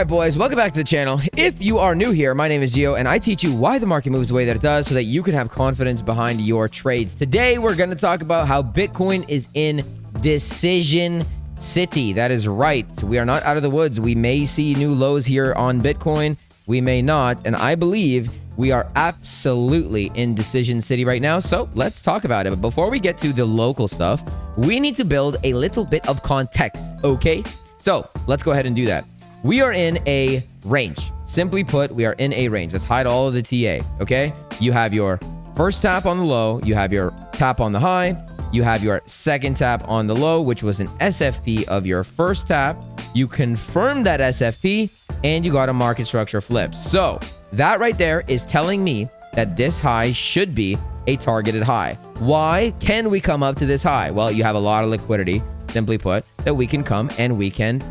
All right, boys, welcome back to the channel. If you are new here, my name is Gio, and I teach you why the market moves the way that it does so that you can have confidence behind your trades. Today, we're going to talk about how Bitcoin is in decision city. That is right. We are not out of the woods. We may see new lows here on Bitcoin. We may not, and I believe we are absolutely in decision city right now, so let's talk about it. But before we get to the local stuff, we need to build a little bit of context, okay? So let's go ahead and do that. We are in a range. Simply put, we are in a range. Let's hide all of the TA, okay? You have your first tap on the low, you have your tap on the high, you have your second tap on the low, which was an SFP of your first tap. You confirmed that SFP, and you got a market structure flip. So that right there is telling me that this high should be a targeted high. Why can we come up to this high? Well, you have a lot of liquidity, simply put, that we can come and we can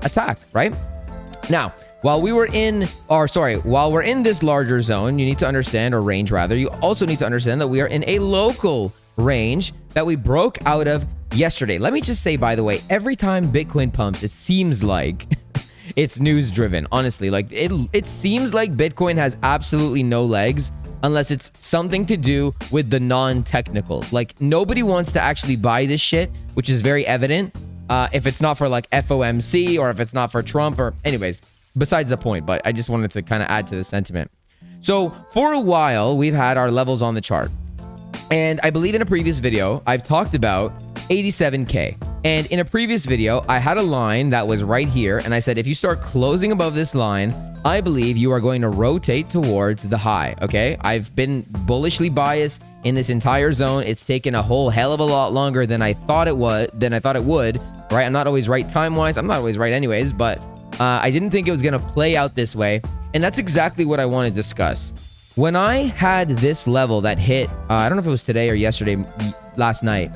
attack, right? Now, while we're in this larger zone, you need to understand, or range rather, you also need to understand that we are in a local range that we broke out of yesterday. Let me just say, by the way, every time Bitcoin pumps, it seems like it's news driven. Honestly, like it seems like Bitcoin has absolutely no legs unless it's something to do with the non-technicals. Like nobody wants to actually buy this shit, which is very evident. If it's not for like FOMC or if it's not for Trump or anyways, besides the point, but I just wanted to kind of add to the sentiment. So for a while, we've had our levels on the chart. And I believe in a previous video, I've talked about 87K. And in a previous video, I had a line that was right here. And I said, if you start closing above this line, I believe you are going to rotate towards the high. Okay. I've been bullishly biased in this entire zone. It's taken a whole hell of a lot longer than I thought it would, right? I'm not always right time-wise. I'm not always right anyways, but I didn't think it was going to play out this way. And that's exactly what I want to discuss. When I had this level that hit, I don't know if it was today or yesterday, last night,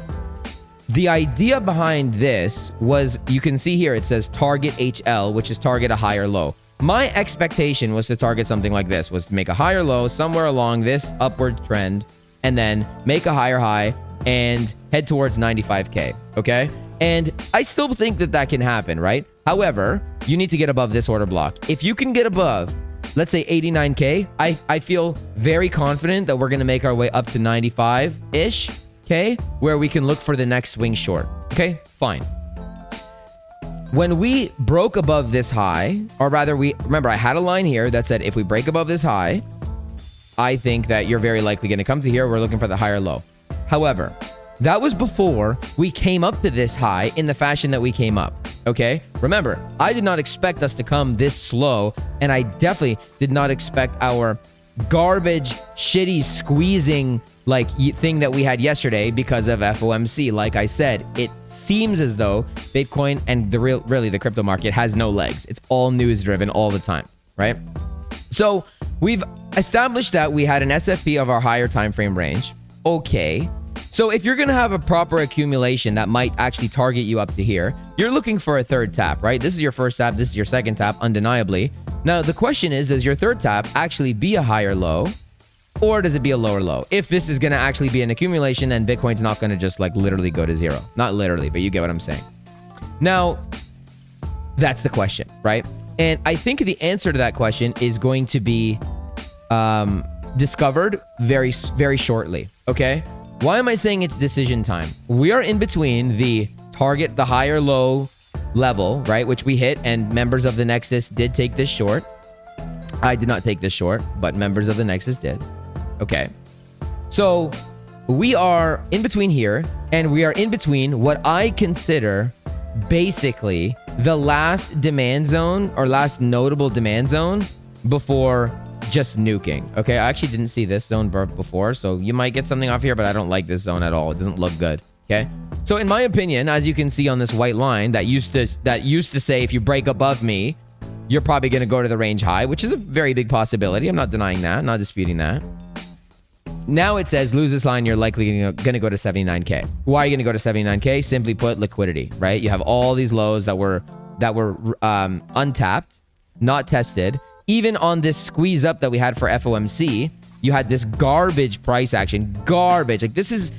the idea behind this was, you can see here, it says target HL, which is target a higher low. My expectation was to target something like this, was to make a higher low somewhere along this upward trend, and then make a higher high and head towards 95K, okay? And I still think that that can happen, right? However, you need to get above this order block. If you can get above, let's say 89K, I feel very confident that we're going to make our way up to 95-ish, okay? Where we can look for the next swing short, okay? Fine. When we broke above this high, or rather remember, I had a line here that said, if we break above this high, I think that you're very likely going to come to here. We're looking for the higher low. However, that was before we came up to this high in the fashion that we came up, okay? Remember, I did not expect us to come this slow, and I definitely did not expect our garbage, shitty, squeezing like thing that we had yesterday because of FOMC. Like I said, it seems as though Bitcoin and really the crypto market has no legs. It's all news driven all the time, right? So we've established that we had an SFP of our higher time frame range. Okay. So if you're going to have a proper accumulation that might actually target you up to here, you're looking for a third tap, right? This is your first tap. This is your second tap, undeniably. Now, the question is, does your third tap actually be a higher low? Or does it be a lower low? If this is going to actually be an accumulation, then Bitcoin's not going to just like literally go to zero. Not literally, but you get what I'm saying. Now, that's the question, right? And I think the answer to that question is going to be discovered very, very shortly, okay? Why am I saying it's decision time? We are in between the target, the higher low level, right? Which we hit, and members of the Nexus did take this short. I did not take this short, but members of the Nexus did. Okay. So we are in between here, and we are in between what I consider basically the last demand zone or last notable demand zone before just nuking. Okay, I actually didn't see this zone before, so you might get something off here, but I don't like this zone at all. It doesn't look good. Okay, so in my opinion, as you can see on this white line that used to say, if you break above me, you're probably going to go to the range high, which is a very big possibility. I'm not denying that. I'm not disputing that. Now it says, lose this line, you're likely going to go to 79K. Why are you going to go to 79K? Simply put, liquidity, right? You have all these lows that were untapped, not tested. Even on this squeeze up that we had for FOMC, you had this garbage price action. Garbage. Like this is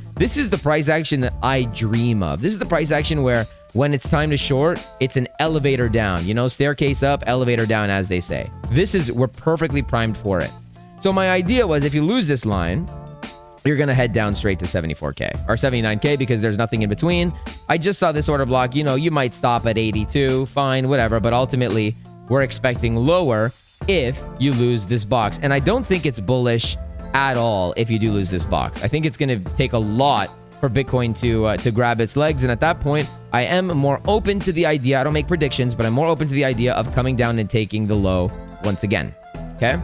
the price action that I dream of. This is the price action where When it's time to short, it's an elevator down, you know, staircase up, elevator down, as they say. We're perfectly primed for it. So my idea was, if you lose this line, you're going to head down straight to 74K or 79K because there's nothing in between. I just saw this order block. You know, you might stop at 82, fine, whatever. But ultimately, we're expecting lower if you lose this box. And I don't think it's bullish at all if you do lose this box. I think it's going to take a lot for Bitcoin to grab its legs. And at that point, I am more open to the idea. I don't make predictions, but I'm more open to the idea of coming down and taking the low once again. Okay?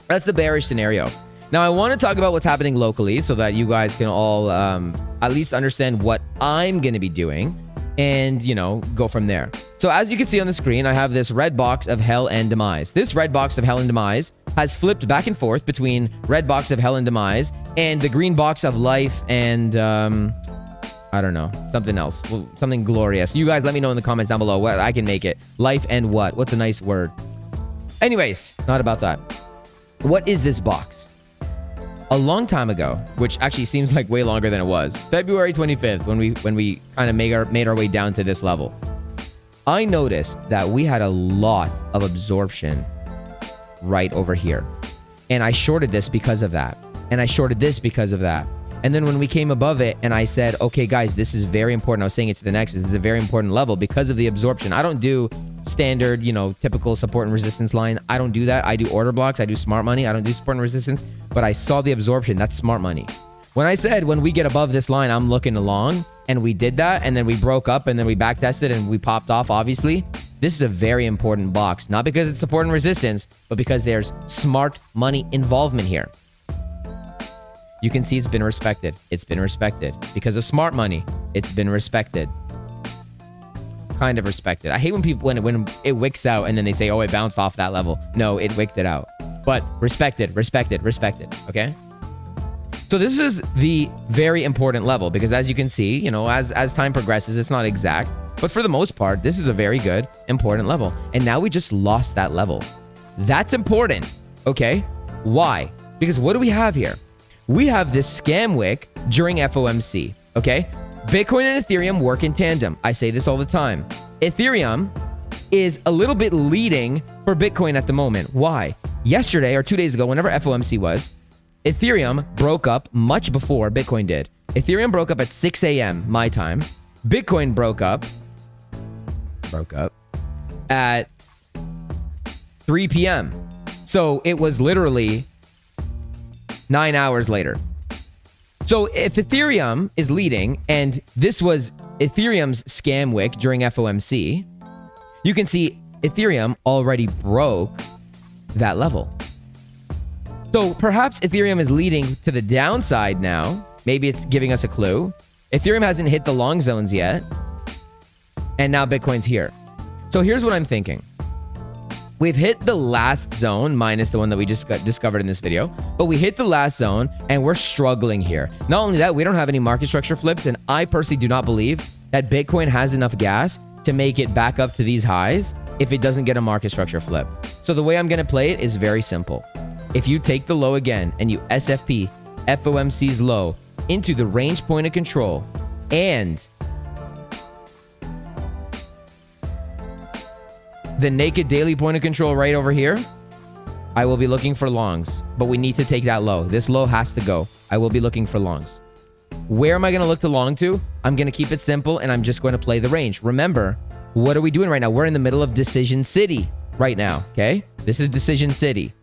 That's the bearish scenario. Now, I want to talk about what's happening locally so that you guys can all at least understand what I'm going to be doing and, you know, go from there. So as you can see on the screen, I have this red box of hell and demise. This red box of hell and demise has flipped back and forth between red box of hell and demise and the green box of life and, I don't know, something else, something glorious. You guys let me know in the comments down below what I can make it. Life and what? What's a nice word? Anyways, not about that. What is this box? A long time ago, which actually seems like way longer than it was, February 25th, when we kind of made our way down to this level, I noticed that we had a lot of absorption right over here. And I shorted this because of that. And I shorted this because of that. And then when we came above it and I said, okay, guys, this is very important. I was saying it to the next. This is a very important level because of the absorption. I don't do standard, you know, typical support and resistance line. I don't do that. I do order blocks. I do smart money. I don't do support and resistance, but I saw the absorption. That's smart money. When I said, when we get above this line, I'm looking along, and we did that, and then we broke up, and then we back tested, and we popped off, obviously. This is a very important box, not because it's support and resistance, but because there's smart money involvement here. You can see it's been respected. It's been respected. Because of smart money, it's been respected. Kind of respected. I hate when people, when it wicks out and then they say, oh, it bounced off that level. No, it wicked it out. But respected, respected, respected. Okay? So this is the very important level because as you can see, you know, as time progresses, it's not exact. But for the most part, this is a very good, important level. And now we just lost that level. That's important. Okay? Why? Because what do we have here? We have this scam wick during FOMC. Okay? Bitcoin and Ethereum work in tandem. I say this all the time. Ethereum is a little bit leading for Bitcoin at the moment. Why? Yesterday or 2 days ago, whenever FOMC was, Ethereum broke up much before Bitcoin did. Ethereum broke up at 6 a.m. my time. Bitcoin broke up at 3 p.m. So it was literally 9 hours later. So if Ethereum is leading, and this was Ethereum's scam wick during FOMC, you can see Ethereum already broke that level. So perhaps Ethereum is leading to the downside now. Maybe it's giving us a clue. Ethereum hasn't hit the long zones yet. And now Bitcoin's here. So here's what I'm thinking. We've hit the last zone, minus the one that we just got discovered in this video. But we hit the last zone, and we're struggling here. Not only that, we don't have any market structure flips, and I personally do not believe that Bitcoin has enough gas to make it back up to these highs if it doesn't get a market structure flip. So the way I'm going to play it is very simple. If you take the low again, and you SFP FOMC's low into the range point of control, and the naked daily point of control right over here, I will be looking for longs, but we need to take that low. This low has to go. I will be looking for longs. Where am I going to look to long to? I'm going to keep it simple, and I'm just going to play the range. Remember, what are we doing right now? We're in the middle of Decision City right now, okay? This is Decision City.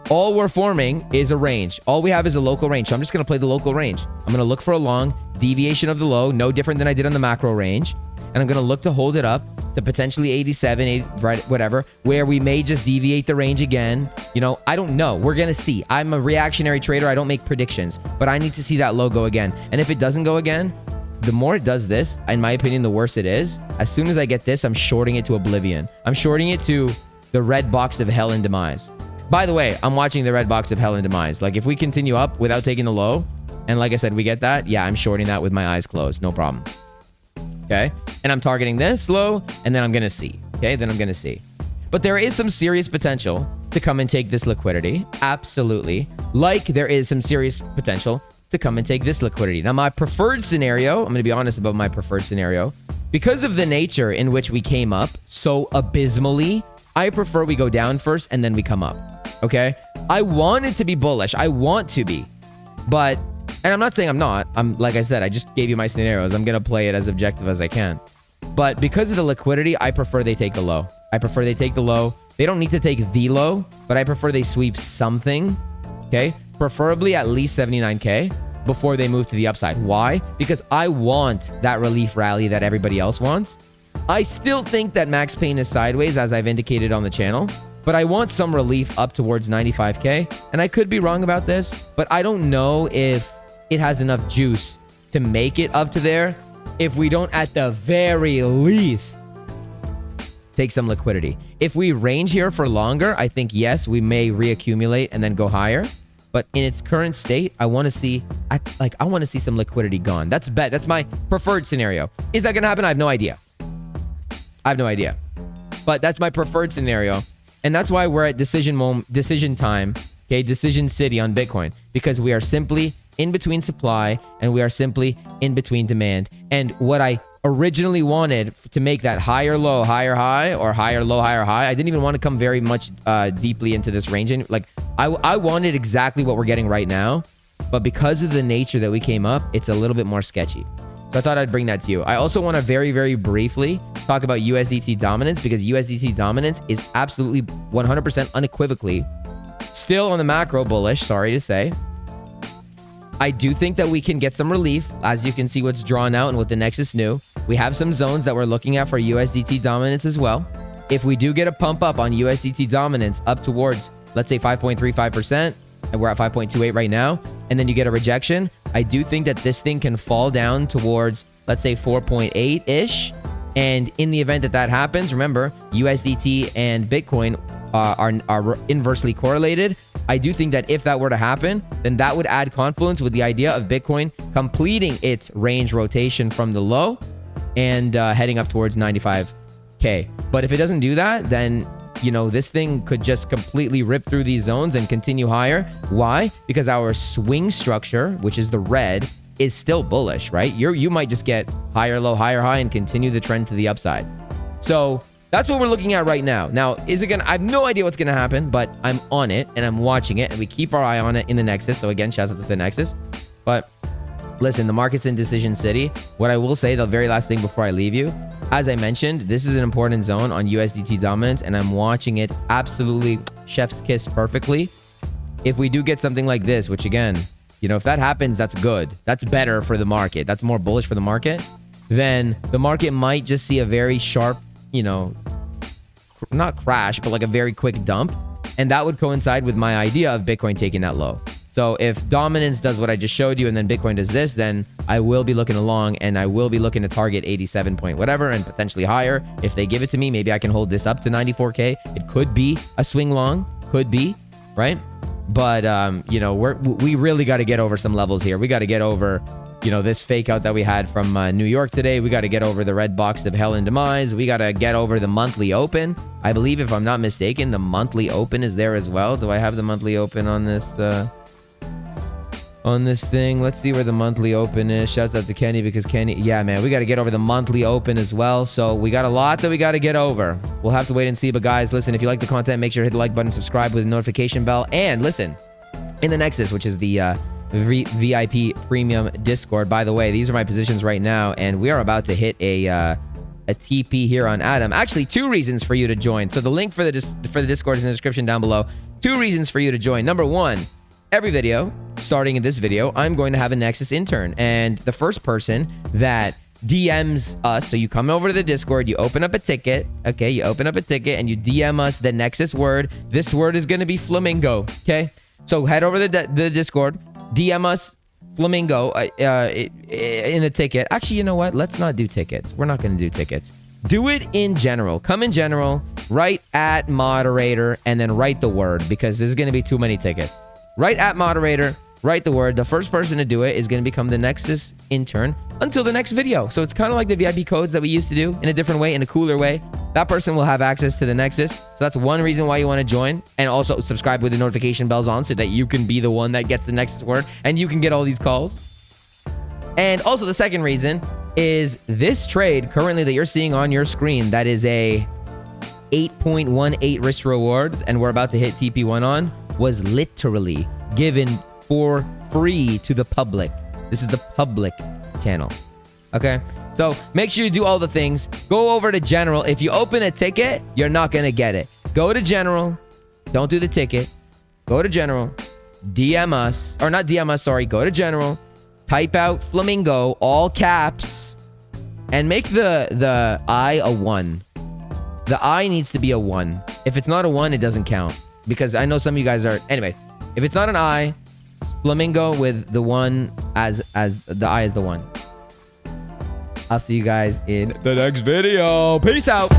All we're forming is a range. All we have is a local range, so I'm just going to play the local range. I'm going to look for a long, deviation of the low, no different than I did on the macro range, and I'm going to look to hold it up to potentially 87, 80, right, whatever, where we may just deviate the range again. You know, I don't know. We're going to see. I'm a reactionary trader. I don't make predictions, but I need to see that low go again. And if it doesn't go again, the more it does this, in my opinion, the worse it is. As soon as I get this, I'm shorting it to oblivion. I'm shorting it to the red box of hell and demise. By the way, I'm watching the red box of hell and demise. Like, if we continue up without taking the low, and like I said, we get that, yeah, I'm shorting that with my eyes closed. No problem. Okay, and I'm targeting this low, and then I'm going to see. Okay, then I'm going to see. But there is some serious potential to come and take this liquidity. Absolutely. Like there is some serious potential to come and take this liquidity. Now, my preferred scenario, I'm going to be honest about my preferred scenario, because of the nature in which we came up so abysmally, I prefer we go down first and then we come up. Okay? I want it to be bullish. I want to be. But, and I'm not saying I'm not. I'm, like I said, I just gave you my scenarios. I'm going to play it as objective as I can. But because of the liquidity, I prefer they take the low. I prefer they take the low. They don't need to take the low, but I prefer they sweep something. Okay? Preferably at least 79K before they move to the upside. Why? Because I want that relief rally that everybody else wants. I still think that Max Payne is sideways, as I've indicated on the channel, but I want some relief up towards 95K. And I could be wrong about this, but I don't know if it has enough juice to make it up to there if we don't, at the very least, take some liquidity. If we range here for longer, I think, yes, we may reaccumulate and then go higher. But in its current state, I want to see, I want to see some liquidity gone. That's my preferred scenario. Is that going to happen? I have no idea. But that's my preferred scenario. And that's why we're at decision time, okay, decision city on Bitcoin, because we are simply in between supply and we are simply in between demand. And what I originally wanted to make that higher low, higher high, or higher low, higher high, I didn't even want to come very much deeply into this range. Like I wanted exactly what we're getting right now, but because of the nature that we came up, it's a little bit more sketchy. So I thought I'd bring that to you. I also want to very, very briefly talk about USDT dominance, because USDT dominance is absolutely 100% unequivocally still on the macro bullish, sorry to say. I do think that we can get some relief, as you can see what's drawn out and what the Nexus knew. We have some zones that we're looking at for USDT dominance as well. If we do get a pump up on USDT dominance up towards, let's say 5.35%, and we're at 5.28 right now, and then you get a rejection, I do think that this thing can fall down towards, let's say 4.8-ish. And in the event that that happens, remember, USDT and Bitcoin are inversely correlated. I do think that if that were to happen, then that would add confluence with the idea of Bitcoin completing its range rotation from the low and heading up towards 95K. But if it doesn't do that, then, you know, this thing could just completely rip through these zones and continue higher. Why? Because our swing structure, which is the red, is still bullish, right? You might just get higher low, higher high and continue the trend to the upside. So that's what we're looking at right now. Now, is it gonna, I have no idea what's gonna happen, but I'm on it and I'm watching it, and we keep our eye on it in the Nexus. So again, shout out to the Nexus. But listen, the market's in decision city. What I will say, the very last thing before I leave you, as I mentioned, this is an important zone on USDT dominance, and I'm watching it absolutely chef's kiss perfectly. If we do get something like this, which again, you know, if that happens, that's good. That's better for the market. That's more bullish for the market. Then the market might just see a very sharp, you know, not crash, but like a very quick dump. And that would coincide with my idea of Bitcoin taking that low. So if dominance does what I just showed you and then Bitcoin does this, then I will be looking along and I will be looking to target 87 point whatever and potentially higher. If they give it to me, maybe I can hold this up to 94K. It could be a swing long, could be, right? But, you know, we really got to get over some levels here. We got to get over, you know, this fake out that we had from New York today. We got to get over the red box of hell and demise. We got to get over the monthly open. I believe, if I'm not mistaken, the monthly open is there as well. Do I have the monthly open on this thing? Let's see where the monthly open is. Shouts out to Kenny, because Kenny, yeah, man, we got to get over the monthly open as well. So we got a lot that we got to get over. We'll have to wait and see. But guys, listen, if you like the content, make sure to hit the like button, subscribe with the notification bell. And listen, in the Nexus, which is the VIP premium Discord, by the way, these are my positions right now, and we are about to hit a TP here on Atom. Actually, 2 reasons for you to join. So the link for the Discord is in the description down below. 2 reasons for you to join. Number 1, every video, starting in this video, I'm going to have a Nexus intern. And the first person that DMs us, so you come over to the Discord, you open up a ticket, okay? You open up a ticket and you DM us the Nexus word. This word is going to be flamingo, okay? So head over to the Discord, DM us flamingo in a ticket. Actually, you know what? Let's not do tickets. We're not going to do tickets. Do it in general. Come in general, write at moderator, and then write the word, because there's going to be too many tickets. Write at moderator, write the word. The first person to do it is going to become the Nexus intern until the next video. So it's kind of like the VIP codes that we used to do in a different way, in a cooler way. That person will have access to the Nexus. So that's one reason why you want to join. And also subscribe with the notification bells on so that you can be the one that gets the Nexus word and you can get all these calls. And also the second reason is this trade currently that you're seeing on your screen that is a 8.18 risk reward, and we're about to hit TP1 on, was literally given for free to the public. This is the public channel. Okay, so make sure you do all the things. Go over to general. If you open a ticket, you're not gonna get it. Go to general. Don't do the ticket. Go to general. DM us, or not DM us, sorry. Go to general. Type out flamingo, all caps, and make the I a 1. The I needs to be a 1. If it's not a 1, it doesn't count. Because I know some of you guys are... Anyway, if it's not an I, flamingo with the 1 as the I is the 1. I'll see you guys in the next video. Peace out.